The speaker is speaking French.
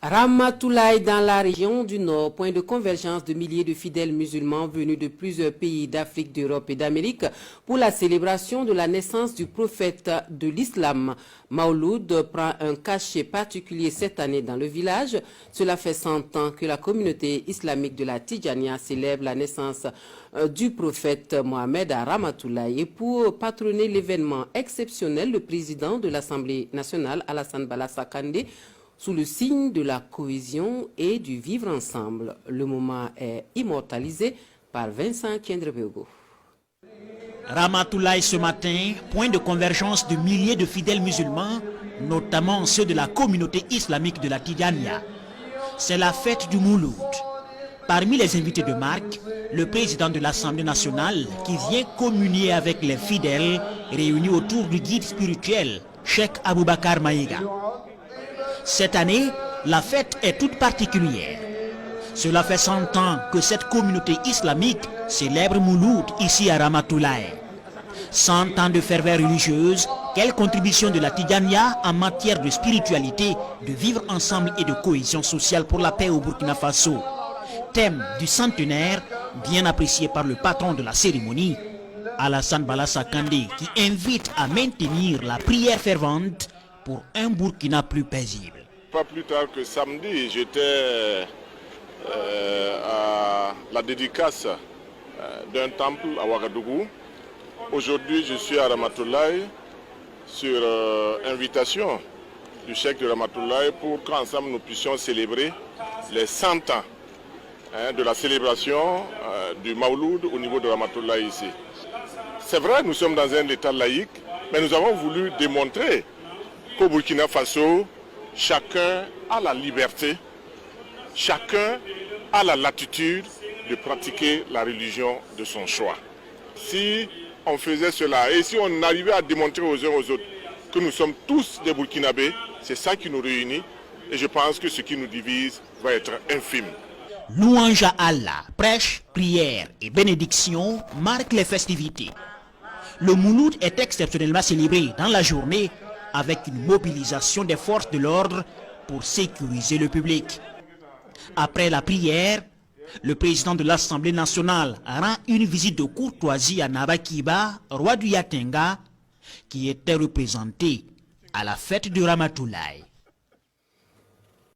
Ramatoulaye dans la région du Nord, point de convergence de milliers de fidèles musulmans venus de plusieurs pays d'Afrique, d'Europe et d'Amérique pour la célébration de la naissance du prophète de l'islam. Mauloud prend un cachet particulier cette année dans le village. Cela fait 100 ans que la communauté islamique de la Tidjania célèbre la naissance du prophète Mohamed à Ramatoulaye. Et pour patronner l'événement exceptionnel, le président de l'Assemblée nationale, Alassane Balassa Kandé, sous le signe de la cohésion et du vivre ensemble. Le moment est immortalisé par Vincent Kiendrebego. Ramatoulaye ce matin, point de convergence de milliers de fidèles musulmans, notamment ceux de la communauté islamique de la Tidjania. C'est la fête du Mouloud. Parmi les invités de marque, le président de l'Assemblée nationale qui vient communier avec les fidèles réunis autour du guide spirituel, Cheikh Aboubakar Maïga. Cette année, la fête est toute particulière. Cela fait 100 ans que cette communauté islamique célèbre Mouloud ici à Ramatoulaye. 100 ans de ferveur religieuse, quelle contribution de la Tidjania en matière de spiritualité, de vivre ensemble et de cohésion sociale pour la paix au Burkina Faso. Thème du centenaire, bien apprécié par le patron de la cérémonie, Alassane Balassa Kandé, qui invite à maintenir la prière fervente pour un Burkina plus paisible. Pas plus tard que samedi, j'étais à la dédicace d'un temple à Ouagadougou. Aujourd'hui, je suis à Ramatoulaye sur invitation du cheikh de Ramatoulaye pour qu'ensemble nous puissions célébrer les 100 ans de la célébration du Mauloud au niveau de Ramatoulaye ici. C'est vrai, nous sommes dans un état laïque, mais nous avons voulu démontrer qu'au Burkina Faso, chacun a la liberté, chacun a la latitude de pratiquer la religion de son choix. Si on faisait cela et si on arrivait à démontrer aux uns aux autres que nous sommes tous des Burkinabés, c'est ça qui nous réunit et je pense que ce qui nous divise va être infime. Louange à Allah, prêche, prière et bénédiction marquent les festivités. Le Mouloud est exceptionnellement célébré dans la journée avec une mobilisation des forces de l'ordre pour sécuriser le public. Après la prière, le président de l'Assemblée nationale rend une visite de courtoisie à Nabakiba, roi du Yatenga, qui était représenté à la fête de Ramatoulaye.